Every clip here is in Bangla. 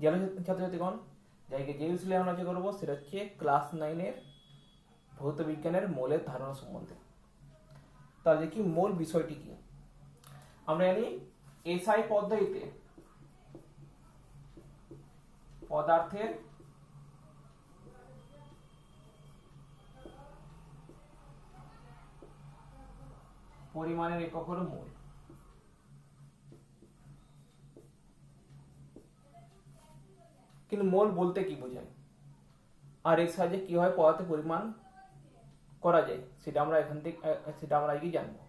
গেল ছাত্রছাত্রীগণ, যে বিষয়ে আমরা আলোচনা করবো সেটা হচ্ছে ক্লাস 9-এর ভৌত বিজ্ঞানের মোলের ধারণা সম্বন্ধে। তাহলে দেখি মোল বিষয়টি কি। আমরা জানি এসআই পদ্ধতিতে পদার্থের পরিমাণের একক হলো মোল। কিন্তু মোল বলতে কি বোঝায় আর এর সাহায্যে কি হয় পদার্থের পরিমাণ করা যায় সেটা আমরা আজকে জানবো।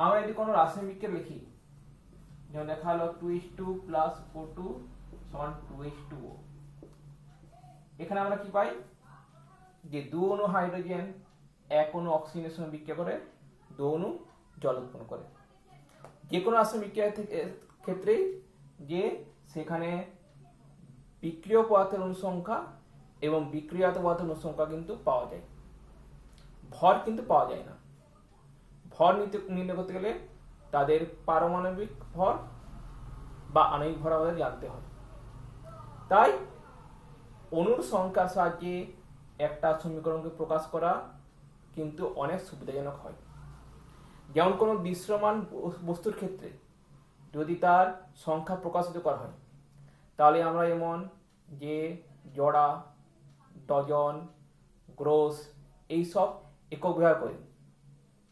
আমরা যদি কোনো রাসায়নিক বিক্রিয়া লিখি, যেমন দেখা হলো 2:2 প্লাস O2 সমান 2:2O। এখানে আমরা কি পাই যে 2 অণু হাইড্রোজেন 1 অণু অক্সিজেনের সঙ্গে বিক্রিয়া করে 2 অণু জল উৎপন্ন করে। যে কোনো রাসায়নিক বিক্রিয়ার ক্ষেত্রেই যে সেখানে বিক্রিয় পদার্থের অণু সংখ্যা এবং বিক্রিয়াত পদার্থের অণু সংখ্যা কিন্তু পাওয়া যায়, ভর কিন্তু পাওয়া যায় না। ভর নির্ণয় করতে গেলে তাদের পারমাণবিক ভর বা আণবিক ভর আমাদের জানতে হয়। তাই অণুর সংখ্যার সাহায্যে একটা সমীকরণকে প্রকাশ করা কিন্তু অনেক সুবিধাজনক হয়। যেমন কোনো দৃশ্যমান বস্তুর ক্ষেত্রে যদি তার সংখ্যা প্রকাশিত করা হয়, তাহলে আমরা যেমন যে জোড়া, ডজন, গ্রোস এইসব একক ব্যবহার করি।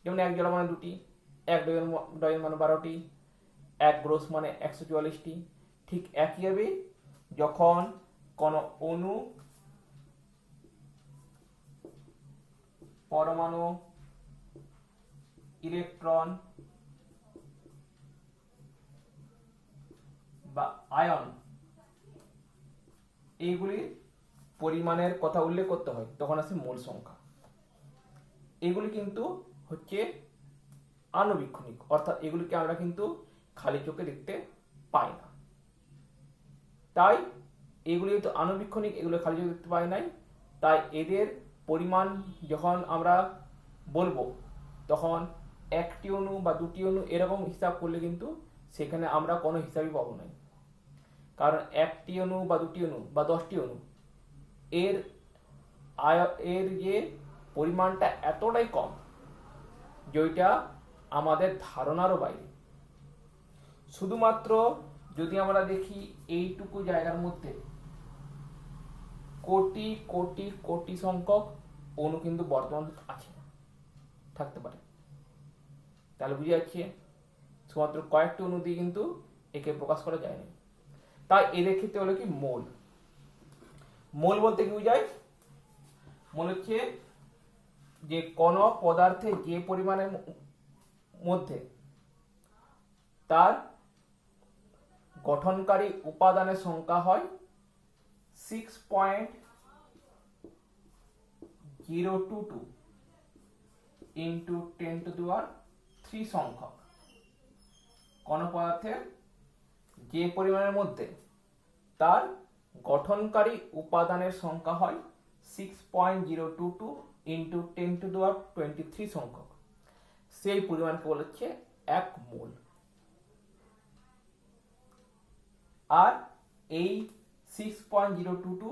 যেমন 1 জোড়া মানে 2টি, 1 ডজন মানে 12টি, 1 গ্রোস মানে 144টি। ঠিক একইভাবে যখন কোনো অণু, পরমাণু, ইলেকট্রন বা আয়ন এইগুলির পরিমাণের কথা উল্লেখ করতে হয়, তখন আসে মোল সংখ্যা। এগুলি কিন্তু হচ্ছে আণুবীক্ষণিক, অর্থাৎ এগুলিকে আমরা কিন্তু খালি চোখে দেখতে পাই না। তাই এগুলি তো আণুবীক্ষণিক, এগুলো খালি চোখে দেখতে পাই নাই, তাই এদের পরিমাণ যখন আমরা বলবো তখন 1টি অণু বা 2টি অণু এরকম হিসাব করলে কিন্তু সেখানে আমরা কোনো হিসাবই পাবো না। কারণ 1টি অণু বা 2টি অণু বা 10টি অণু এর যে পরিমাণটা এতটাই কম যেটা আমাদের ধারণারও বাইরে। শুধুমাত্র যদি আমরা দেখি এইটুকু জায়গার মধ্যে কোটি কোটি কোটি সংখ্যক অণু কিন্তু বর্তমান আছে, থাকতে পারে। তাহলে বুঝে যাচ্ছে শুধুমাত্র কয়েকটি অণু দিয়ে কিন্তু একে প্রকাশ করা যায় না। তাই এদের ক্ষেত্রে হলো কি মোল। মোল বলতে কি বোঝায়? মোল হচ্ছে যে কোন পদার্থে যে পরিমাণের মধ্যে তার গঠনকারী উপাদানের সংখ্যা হয় 6.022 ইন্টু 10³ সংখ্যক। কোন পদার্থের যে পরিমাণের মধ্যে তার গঠনকারী উপাদানের সংখ্যা হয় 6.022 ইন্টু 10³ সংখ্যক, সেই পরিমাণকে বলা হচ্ছে 1 মোল। আর এই 6.022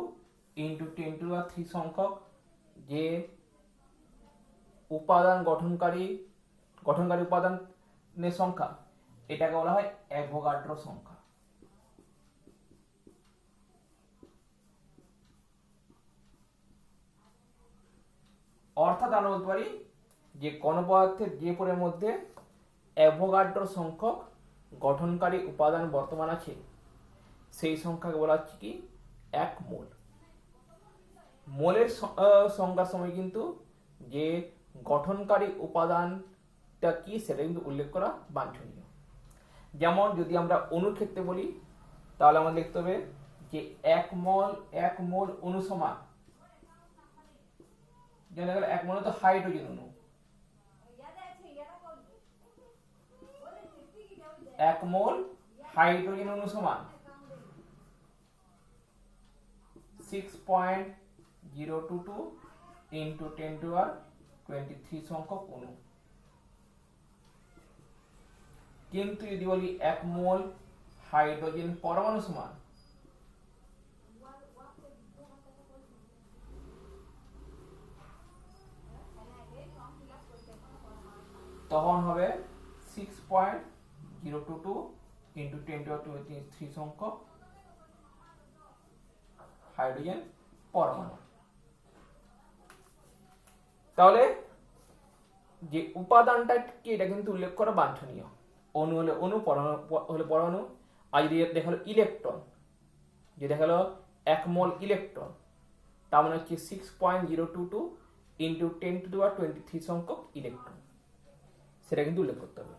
ইন্টু 10³ সংখ্যক যে উপাদান গঠনকারী উপাদানের সংখ্যা, এটাকে বলা হয় অ্যাভোগাড্রো সংখ্যা। অর্থাৎ আমরা বলতে পারি যে কোন পদার্থের যে পরিমাণের মধ্যে অ্যাভোগাড্রো সংখ্যক গঠনকারী উপাদান বর্তমান আছে সেই সংখ্যাকে বলা হচ্ছে কি 1 মোল। মোলের সংজ্ঞার সময় কিন্তু যে গঠনকারী উপাদানটা কি সেটা কিন্তু উল্লেখ করা বাঞ্ছনীয়। যেমন যদি আমরা অণুর ক্ষেত্রে বলি, তাহলে আমাদের লিখতে হবে যে 1 মোল অণু সমান, যেমন 1 মোল তো হাইড্রোজেন অণু, 1 মোল হাইড্রোজেন অণু সমান 6.022 ইন্টু 10³ সংখ্যক অণু। কিন্তু যদি বলি 1 মোল হাইড্রোজেন পরমাণু সমান তখন হবে 6.022 ইন্টু 10⁻³ সংখ্যক হাইড্রোজেন পরমাণু। তাহলে যে উপাদানটা কি এটা কিন্তু উল্লেখ করা বাঞ্ছনীয়। অণু হলে অণু, পরমাণু হলে পরমাণু। আর যদি দেখালো ইলেকট্রন, যে দেখালো 1 মোল ইলেকট্রন, তার মানে হচ্ছে 6.022 ইন্টু 10⁻23 সংখ্যক ইলেকট্রন, সেটা কিন্তু উল্লেখ করতে হবে।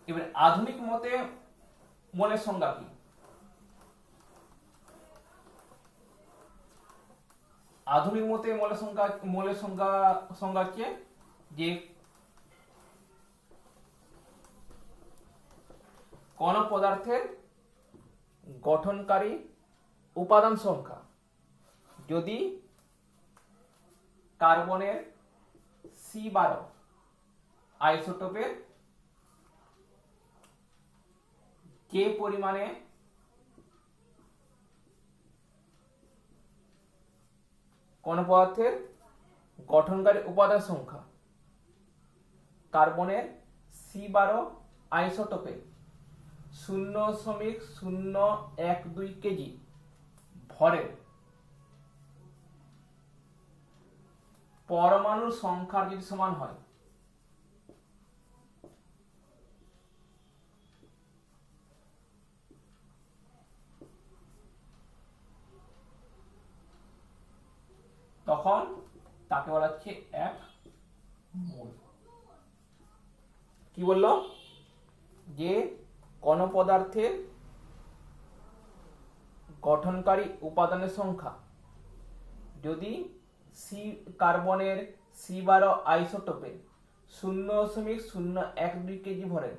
এবারে আধুনিক মতে মোলের সংজ্ঞা কি? আধুনিক মতে মোলের সংজ্ঞা হচ্ছে যে কোন পদার্থের গঠনকারী উপাদান সংখ্যা যদি কার্বনের C12 আইসোটোপের যে পরিমাণে কোন পদার্থের গঠনকারী উপাদান সংখ্যা কার্বনের C12 আইসোটোপে 0.012 কেজি ভরের পরমাণুর সংখ্যার যদি সমান হয়, তখন তাকে বলা হচ্ছে 1 মোল। কি বললো? যে কোন পদার্থের গঠনকারী উপাদানের সংখ্যা যদি কার্বনের C12 আইসোটোপে 0.012 কেজি ভরের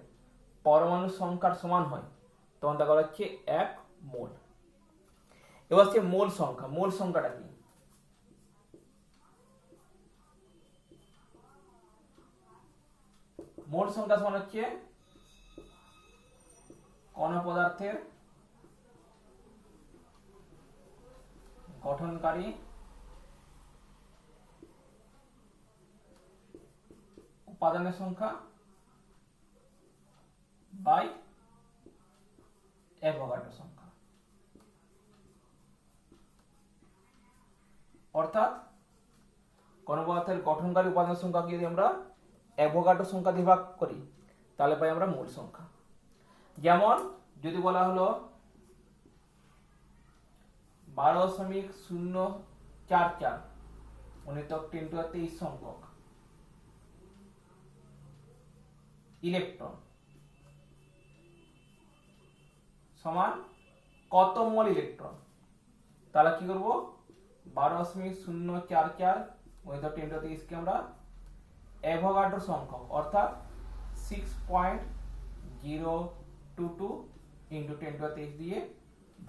পরমাণু সংখ্যার সমান হয়, তখন তাকে বলা হচ্ছে 1 মোল। এবার হচ্ছে মোল সংখ্যা। মোল সংখ্যাটা কি? মোল সংখ্যা সমান হচ্ছে কোন পদার্থের গঠনকারী উপাদানের সংখ্যা বাই অ্যাভোগাড্রো সংখ্যা। অর্থাৎ কোন পদার্থের গঠনকারী উপাদানের সংখ্যাকে যদি আমরা অ্যাভোগাড্রো সংখ্যা দিয়ে ভাগ করি, তাহলে পাই আমরা মোল সংখ্যা। যেমন যদি বলা হলো 12.044 গুণিতক 10⁻23 সংখ্যক ইলেকট্রন সমান কত মোল ইলেকট্রন, তাহলে কি করব? 12.044 গুণিতক 10⁻23 কে আমরা অ্যাভোগাড্রো সংখ্যক অর্থাৎ 6.022 ইন্টু 10⁻23 দিয়ে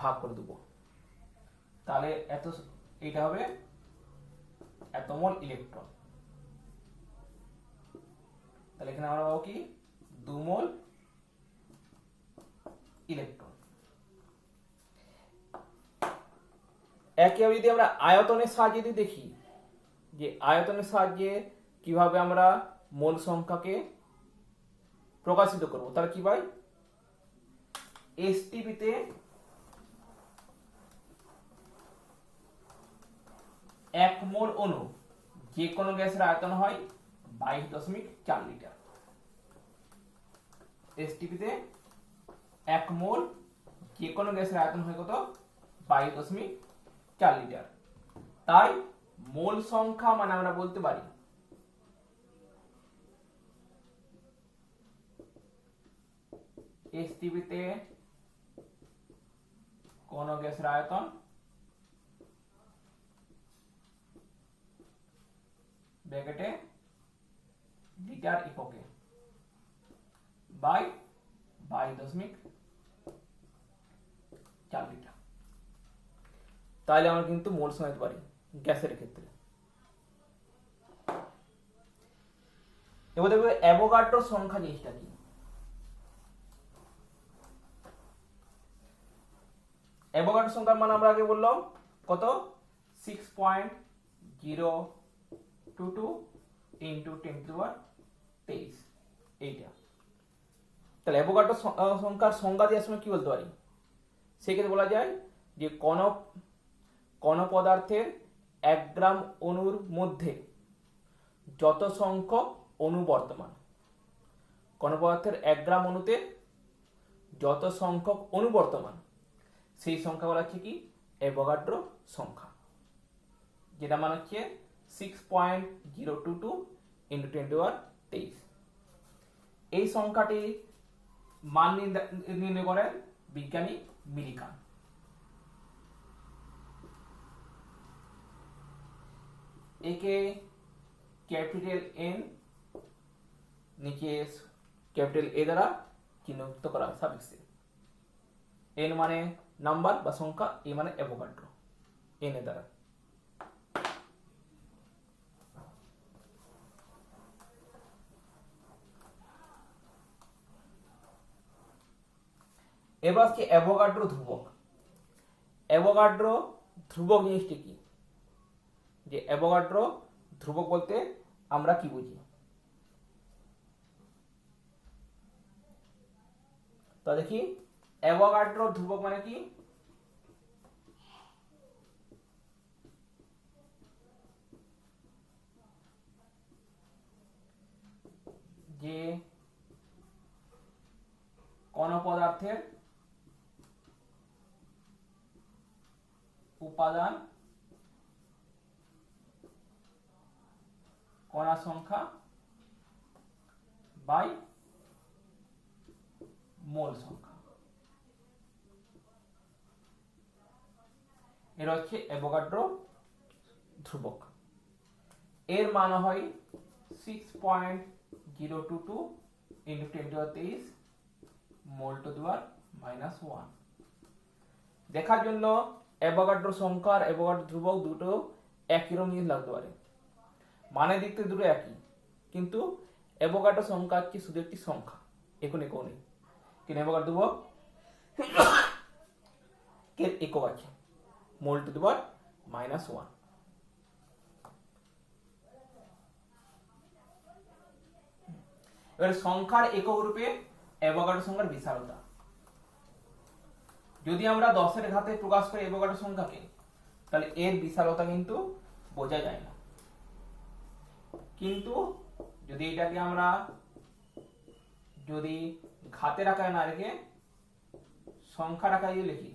ভাগ করে দেবো। তাহলে এটা হবে এত মোল ইলেকট্রন। তাহলে এখানে আমরা পাবো কি? 2 মোল ইলেকট্রন। একইভাবে যদি আমরা আয়তনের সাহায্যে দেখি যে আয়তনের সাহায্যে কিভাবে আমরা মোল সংখ্যাকে প্রকাশিত করব, তাহলে কি পাই? এসটিপিতে 1 মোল অণু যে কোনো গ্যাসের আয়তন হয় 22.4 লিটার। এসটিপিতে 1 মোল যে কোনো গ্যাসের আয়তন হয় কত? 22.4 লিটার। তাই মোল সংখ্যা মানে আমরা বলতে পারি এসটিপিতে কোন গ্যাসের আয়তন ব্র্যাকেটে লিটার এককে বাই 22.4 লিটার। তাহলে আমরা কিন্তু মোল সংখ্যা দিতে পারি গ্যাসের ক্ষেত্রে। এবার দেখবে অ্যাভোগাড্রো সংখ্যা জিনিসটা কি। অ্যাভোগাড্রো সংখ্যার মান আমরা আগে বললাম কত? 6.022 ইন্টু 10⁻³ 23 এইটা। তাহলে অ্যাভোগাড্রো সংখ্যার সংজ্ঞা দেওয়ার সময় কি বলতে পারি? সেক্ষেত্রে বলা যায় যে কণ পদার্থের 1 গ্রাম অণুর মধ্যে যত সংখ্যক অণু বর্তমান, কণ পদার্থের 1 গ্রাম অণুতে যত সংখ্যক অণু বর্তমান সেই সংখ্যা বলা হচ্ছে কি অ্যাভোগাড্রো সংখ্যা, যেটা মানে হচ্ছে 6.022 ইন্টু 10⁻23। এই সংখ্যাটি মান নির্ণয় করেন বিজ্ঞানী মিলিকান। একে ক্যাপিটাল এন নিচে ক্যাপিটাল এ দ্বারা চিহ্নিত করা হয় সাফিক্সে। এন মানে নাম্বার বা সংখ্যা, এ মানে অ্যাভোগাড্রো, এন এর দ্বারা। এবার হচ্ছে অ্যাভোগাড্রো ধ্রুবক। অ্যাভোগাড্রো ধ্রুবক জিনিসটি কি? যে অ্যাভোগাড্রো ধ্রুবক বলতে আমরা কি বুঝি? তো দেখি অ্যাভোগাড্রো ধ্রুবক মানে কি? যে কোন পদার্থের উপাদান কণা সংখ্যা বাই মোল সংখ্যা, এর হচ্ছে অ্যাভোগাড্রো ধ্রুবক। এর মান হয় 6.022 ইন্টু 10⁻23 মোল টু দি পাওয়ার -1। দেখার জন্য অ্যাভোগাড্রো সংখ্যা আর অ্যাভোগাড্রো ধ্রুবক দুটো একই রকম জিনিস লাগতে পারে, মানে দিক থেকে দুটো একই, কিন্তু অ্যাভোগাড্রো সংখ্যা হচ্ছে শুধু একটি সংখ্যা, একক নেই। কিন্তু অ্যাভোগাড্রো ধ্রুবক এর একক আছে, মোল টু দি পাওয়ার -1। এবার সংখ্যার একক রূপে অ্যাভোগাড্রো সংখ্যার বিশালতা। যদি আমরা 10 এর ঘাতে প্রকাশ করি অ্যাভোগাড্রো সংখ্যাকে, তাহলে এর বিশালতা কিন্তু বোঝা যায় না। কিন্তু যদি এটাকে আমরা যদি ঘাতের আকারে না রেখে সংখ্যার আকারে লিখি,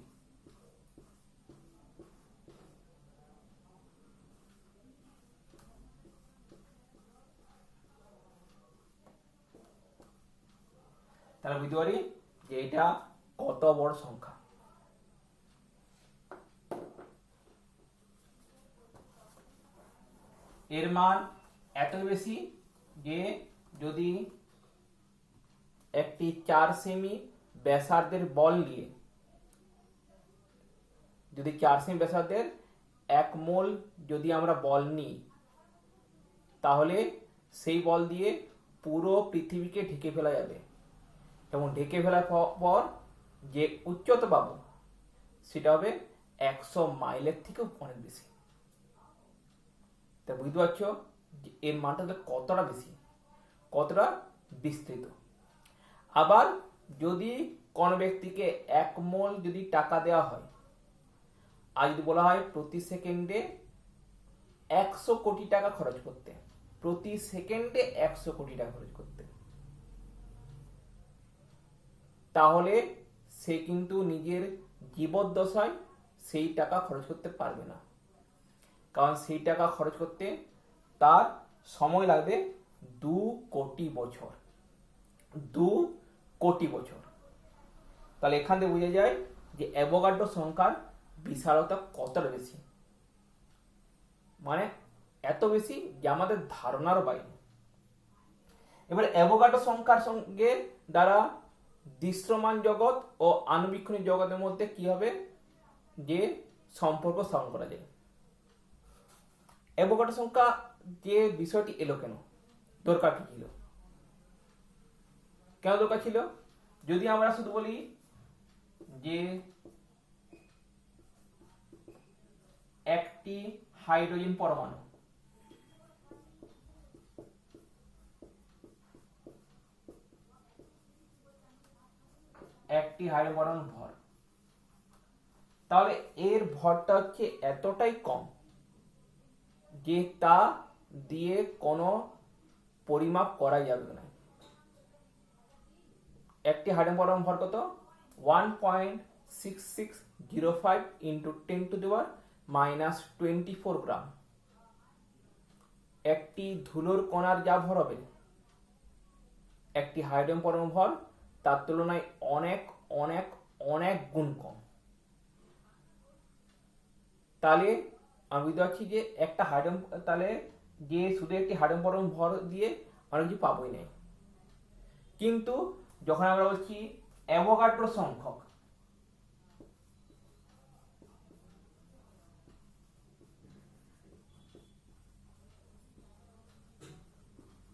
তাহলে বুঝতে পারি যে এটা কত বড় সংখ্যা। এর মান এত বেশি যে যদি একটি 4 সেমি ব্যাসার্ধের বল নিয়ে, যদি 4 সেমি ব্যাসার্ধের 1 মোল যদি আমরা বল নিই, তাহলে সেই বল দিয়ে পুরো পৃথিবীকে ঢেকে ফেলা যাবে, এবং ঢেকে ফেলার পর যে উচ্চতা পাবো সেটা হবে 100 মাইলের থেকেও অনেক বেশি। তা বুঝতে পারছো যে এর মানটা কতটা বেশি, কতটা বিস্তৃত। আবার যদি কোন ব্যক্তিকে 1 মোল যদি টাকা দেওয়া হয়, আর যদি বলা হয় প্রতি সেকেন্ডে 100 কোটি টাকা খরচ করতে, প্রতি সেকেন্ডে 100 কোটি টাকা খরচ করতে, তাহলে সে কিন্তু নিজের জীবদ্দশায় সেই টাকা খরচ করতে পারবে না, কারণ সেই টাকা খরচ করতে তার সময় লাগবে 2 কোটি বছর। 2 কোটি বছর। তাহলে এখান থেকে বোঝা যায় যে অ্যাভোগাড্রো সংখ্যার বিশালতা কতটা বেশি, মানে এত বেশি যে আমাদের ধারণারও বাইরে। এবার অ্যাভোগাড্রো সংখ্যার সঙ্গে দ্বারা দৃশ্যমান জগৎ ও আণুবীক্ষণিক জগতের মধ্যে কি হবে যে সম্পর্ক স্থাপন করা যায়। অ্যাভোগাড্রো সংখ্যা যে বিষয়টি এলো কেন, দরকার কি ছিল, কেন দরকার ছিল? যদি আমরা শুধু বলি যে একটি হাইড্রোজেন পরমাণু একটি হাইড্রোজেন পরমাণুর ভর। তাহলে এর ভরটা হচ্ছে এতটাই কম যে তা দিয়ে কোনো পরিমাপ করা যাবে না। একটি হাইড্রোজেন পরমাণুর ভর কত? 1.6605 ইন্টু 10⁻⁻24 গ্রাম। একটি ধুলোর কণার যা ভর হবে একটি হাইড্রোজেন পরমাণুর ভর তার তুলনায় অনেক অনেক অনেক গুণ কম। তাহলে আমি বুঝতে পারছি যে একটা হাইড্রোজেন, তাহলে যে শুধু একটি হাইড্রোজেন পরমাণুর ভর দিয়ে আমরা কিছু পাবোই না। কিন্তু যখন আমরা বলছি অ্যাভোগাড্রো সংখ্যক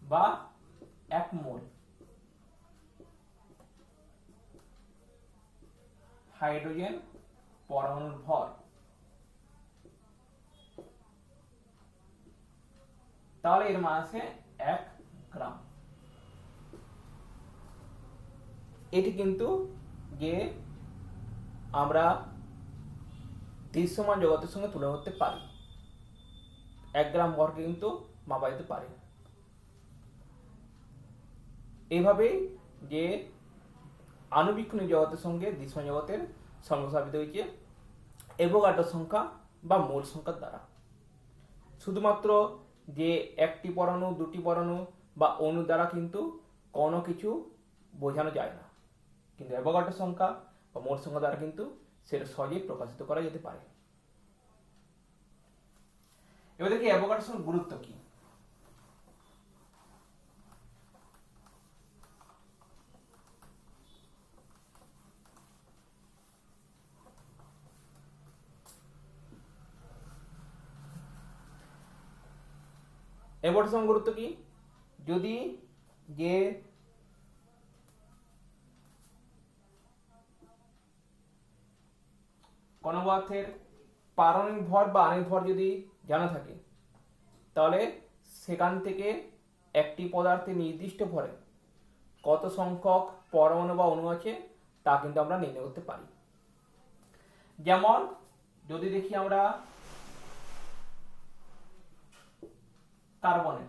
বা 1 মোল হাইড্রোজেন পরমাণুর ভর, তাহলে এর মান আছে 1 গ্রাম। এটি কিন্তু যে আমরা দৃশ্যমান জগতের সঙ্গে তুলনা করতে পারি, 1 গ্রাম ভরকে কিন্তু মাপা যেতে পারে। এইভাবে যে আণুবীক্ষণিক জগতের সঙ্গে দৃশ্যমান জগতের সংযোগ স্থাপিত হয়েছে অ্যাভোগাড্রো সংখ্যা বা মোল সংখ্যার দ্বারা। শুধুমাত্র যে একটি পরমাণু, দুটি পরমাণু বা অণু দ্বারা কিন্তু কোনো কিছু বোঝানো যায় না, কিন্তু অ্যাভোগাড্রো সংখ্যা বা মোল সংখ্যা দ্বারা কিন্তু সেটা সহজেই প্রকাশিত করা যেতে পারে। এবার দেখি অ্যাভোগাড্রো সংখ্যার গুরুত্ব কি। অ্যাভোগাড্রো সংখ্যার গুরুত্ব কি? যদি যে কোন পদার্থের পারমাণবিক ভর বা আণবিক ভর যদি জানা থাকে, তাহলে সেখান থেকে একটি পদার্থের নির্দিষ্ট ভরে কত সংখ্যক পরমাণু বা অণু আছে তা কিন্তু আমরা নির্ণয় করতে পারি। যেমন যদি দেখি আমরা কার্বনের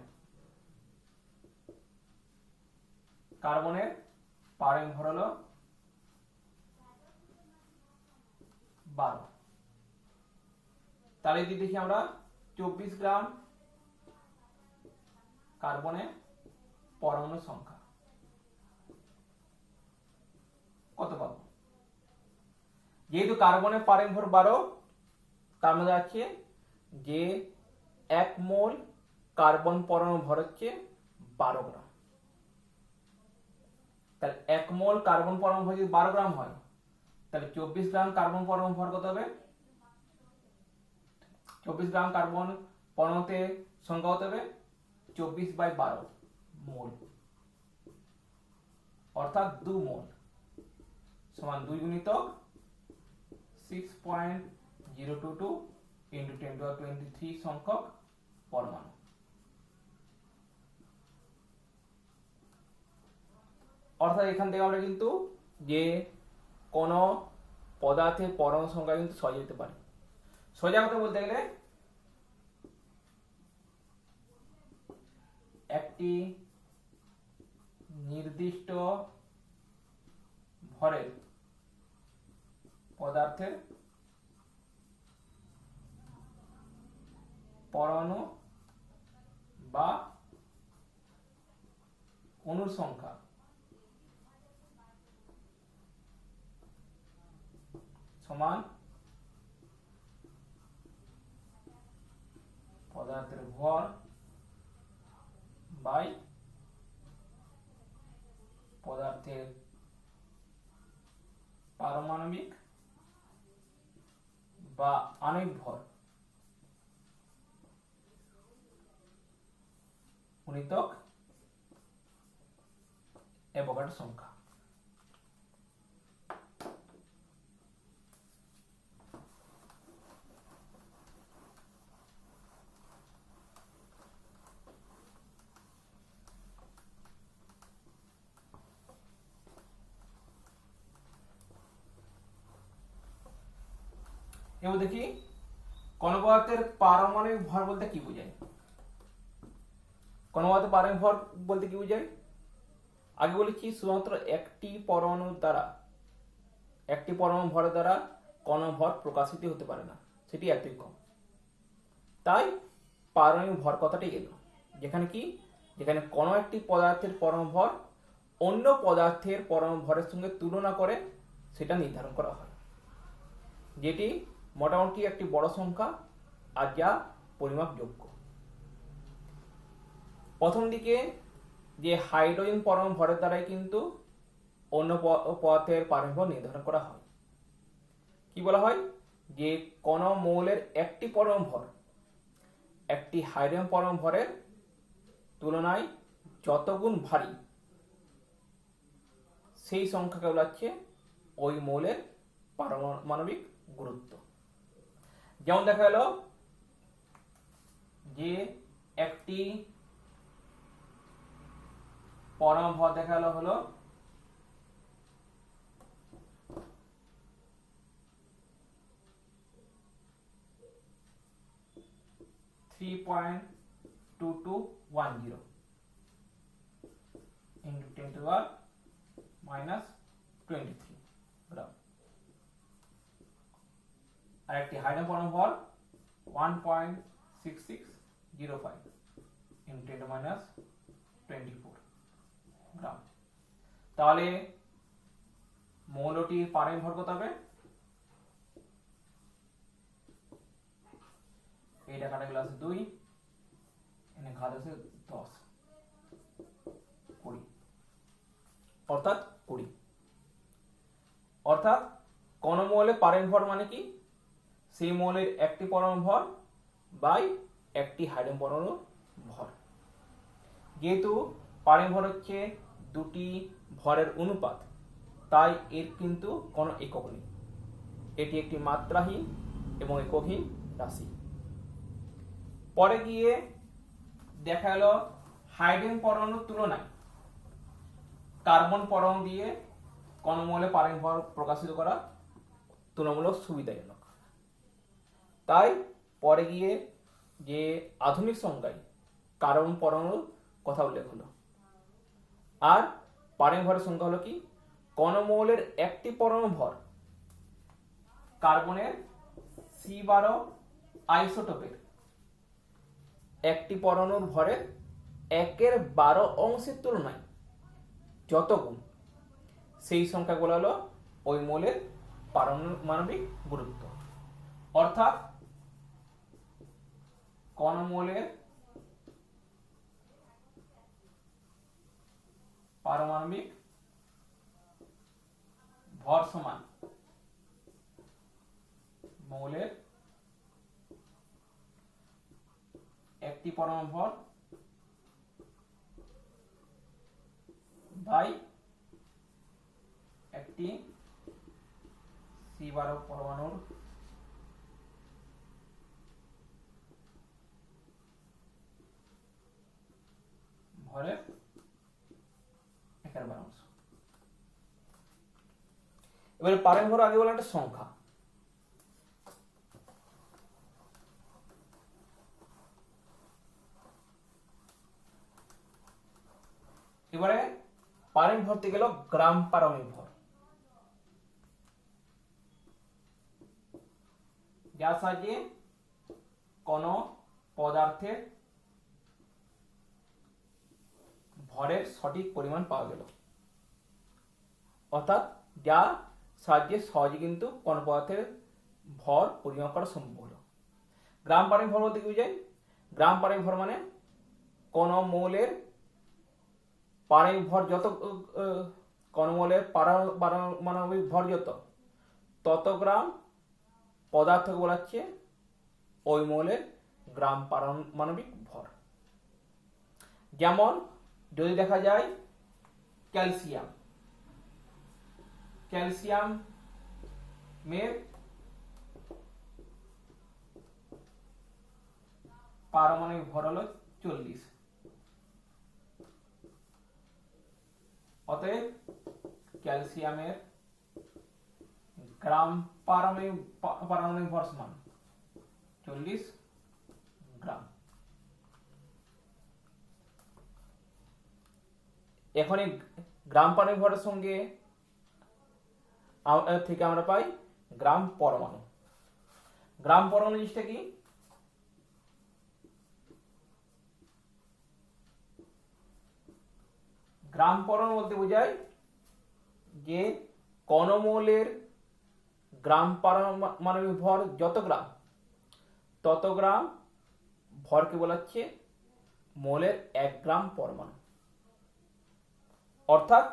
পারমাণবিক ভর হলো 12। তাহলে যদি দেখি আমরা 24 গ্রাম কার্বনের পরমাণু সংখ্যা কত পাবো? যেহেতু কার্বনের পারমাণবিক ভর 12, তার মধ্যে আছে যে 1 মোল কার্বন পরমাণু ভর হচ্ছে 12 গ্রাম। তাহলে 1 মোল কার্বন পরমাণু ভর যদি 12 গ্রাম হয়, তাহলে 24 গ্রাম কার্বন পরমাণু ভর কত হবে? 24 গ্রাম কার্বন পরমাণুতে সংখ্যা কত হবে? 24/12 মোল, অর্থাৎ 2 মোল সমান 2 গুণিতক 6.022 ইন্টু 10⁻23 সংখ্যক পরমাণু। অর্থাৎ এখান থেকে আমরা কিন্তু যে কোনো পদার্থের পরমাণু সংখ্যা কিন্তু সহজে দিতে পারি। সোজা কথা বলতে গেলে একটি নির্দিষ্ট ভরের পদার্থের পরমাণু বা অণুর সংখ্যা সমান পদার্থের ভর বাই পদার্থের পারমাণবিক বা আণবিক ভর গুণিতক অ্যাভোগাড্রো সংখ্যা। এবার দেখি কোন পদার্থের পারমাণবিক ভর বলতে কি বোঝায়। কোন পদার্থের পারমাণবিক ভর বলতে কি বোঝায়? আগে বলেছি শুধুমাত্র একটি পরমাণু ভরের দ্বারা কোন ভর প্রকাশিত হতে পারে না, সেটি এতই কম। তাই পারমাণবিক ভর কথাটাই এলো, যেখানে কোনো একটি পদার্থের পরমাণু ভর অন্য পদার্থের পরমাণু ভরের সঙ্গে তুলনা করে সেটা নির্ধারণ করা হয়, যেটি মোটামুটি একটি বড় সংখ্যা আর যা পরিমাপযোগ্য। প্রথম দিকে যে হাইড্রোজেন পরমাণু ভরের দ্বারাই কিন্তু অন্য পদার্থের পারমাণবিক ভর নির্ধারণ করা হয়। কি বলা হয়? যে কোন মৌলের একটি পরমাণু ভর একটি হাইড্রোজেন পরমাণু ভরের তুলনায় যত গুণ ভারী, সেই সংখ্যাকে বলা হচ্ছে ওই মৌলের পারমাণবিক গুরুত্ব। যেমন দেখা গেল যে একটি পরমাণু ভর দেখা গেল হলো 3.2210 into 10 to the power minus 23 গ্রাম। আর একটি হাইড্রোজেন পরমাণু ভর 1.6605 into 10 to the minus 24 গ্রাম। তাহলে মৌলটির পারমাণবিক ভর কত হবে? এইটা কাটা গেল আছে 2, এখানে ঘাত আছে 10, 20, অর্থাৎ 20। অর্থাৎ কোন মৌলের পারমাণবিক ভর মানে কি? সেই মৌলের একটি পরমাণু ভর বাই একটি হাইড্রোজেন পরমাণুর ভর। যেহেতু পারমাণবিক ভর হচ্ছে দুটি ভরের অনুপাত, তাই এর কিন্তু কোনো একক নেই। এটি একটি মাত্রাহীন এবং এককহীন রাশি। পরে গিয়ে দেখা গেল হাইড্রোজেন পরমাণুর তুলনায় কার্বন পরমাণু দিয়ে কোন মৌলের পারমাণবিক ভর প্রকাশিত করা তুলনামূলক সুবিধাজনক। তাই পরে গিয়ে যে আধুনিক সংজ্ঞায় কার্বন পরমাণুর কথা উল্লেখ হলো। আর পারমাণবিক ভরের সংখ্যা হলো কি? কোন মৌলের একটি পরমাণু ভর কার্বনের C12 আইসোটোপের একটি পরমাণুর ভরের 1/12 অংশের তুলনায় যত গুণ, সেই সংখ্যা বলা হলো ওই মৌলের পারমাণবিক গুরুত্ব। অর্থাৎ কোন মৌলের পারমাণবিক ভর সমান মৌলের একটি পরমাণু ভর বাই একটি C12 পরমাণুর ভরের 1/12 অংশ। এবারে পারমাণবিক ভর আগে বলা একটা সংখ্যা। এবারে পারমাণবিক ভর থেকে গেল গ্রাম পারমাণবিক ভর, যার সাহায্যে কোন পদার্থের ভরের সঠিক পরিমাণ পাওয়া গেল। অর্থাৎ যার সাহায্যে সহজে কিন্তু কোন পদার্থের ভর পরিমাপ করা সম্ভব হলো। গ্রাম পারমাণবিক ভর বলতে কি বোঝায়? গ্রাম পারমাণবিক ভর মানে কোন মৌলের পারমাণবিক ভর যত, কোন মৌলের পারমাণবিক ভর তত গ্রাম পদার্থকে বলা হচ্ছে ওই মৌলের গ্রাম পারমাণবিক ভর। যেমন যদি দেখা যায় ক্যালসিয়ামের পারমাণবিক ভর হলো 40। অতএব ক্যালসিয়ামের গ্রাম পারমাণবিক ভর সমান 40 গ্রাম। এখন এই গ্রাম পারমাণবিক ভরের সঙ্গে থেকে আমরা পাই গ্রাম পরমাণু। গ্রাম পরমাণু জিনিসটা কি? গ্রাম পরমাণু বলতে বোঝায় যে কণমৌলের গ্রাম পারমাণবিক ভর যত গ্রাম, তত গ্রাম ভরকে বলা হচ্ছে মোলের 1 গ্রাম পরমাণু। অর্থাৎ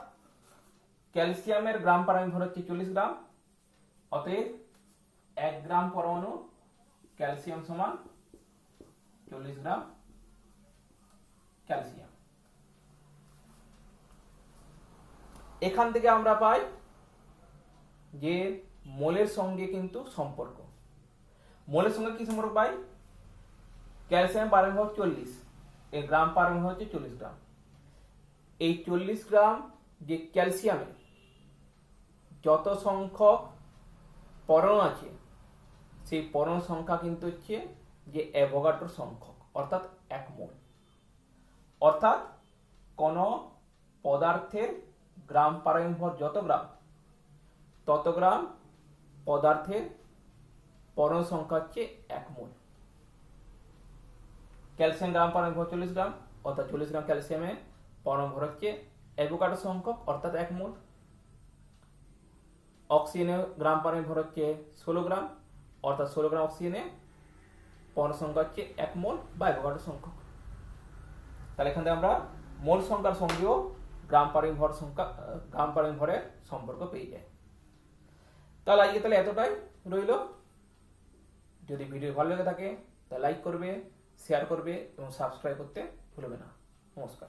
ক্যালসিয়ামের গ্রাম পারমাণবিক ভর হচ্ছে 40 গ্রাম, অতএব 1 গ্রাম পরমাণু ক্যালসিয়াম সমান 40 গ্রাম ক্যালসিয়াম। এখান থেকে আমরা পাই যে মোলের সঙ্গে কিন্তু সম্পর্ক। মোলের সঙ্গে কি সম্পর্ক পাই? ক্যালসিয়াম পারমাণবিক ভর 40, এই গ্রাম পারমাণবিক ভর হচ্ছে 40 গ্রাম। এই 40 গ্রাম যে ক্যালসিয়ামে যত সংখ্যক পরমাণু আছে, সেই পরমাণু সংখ্যা কিন্তু হচ্ছে যে অ্যাভোগাড্রো সংখ্যক, অর্থাৎ 1 মোল। অর্থাৎ কোন পদার্থের গ্রাম পারমাণবিক ভর যত গ্রাম, তত গ্রাম পদার্থের পরমাণু সংখ্যা হচ্ছে 1 মোল। ক্যালসিয়াম গ্রাম পারমাণবিক ভর 40 গ্রাম, অর্থাৎ 40 গ্রাম ক্যালসিয়ামে পরমাণু ভর হচ্ছে অ্যাভোগাড্রো সংখ্যক, অর্থাৎ 1 মোল। অক্সিজেনের গ্রাম পারমাণবিক ভর হচ্ছে 16 গ্রাম, অর্থাৎ 16 গ্রাম অক্সিজেনে পরমাণু সংখ্যা হচ্ছে 1 মোল বা অ্যাভোগাড্রো সংখ্যক। তাহলে এখান থেকে আমরা মোল সংখ্যার সঙ্গেও গ্রাম পারমাণবিক ভরের সম্পর্ক পেয়ে যাই। তাহলে আজকে এতটাই রইল। যদি ভিডিও ভালো লেগে থাকে তাহলে লাইক করবে, শেয়ার করবে এবং সাবস্ক্রাইব করতে ভুলবে না। নমস্কার।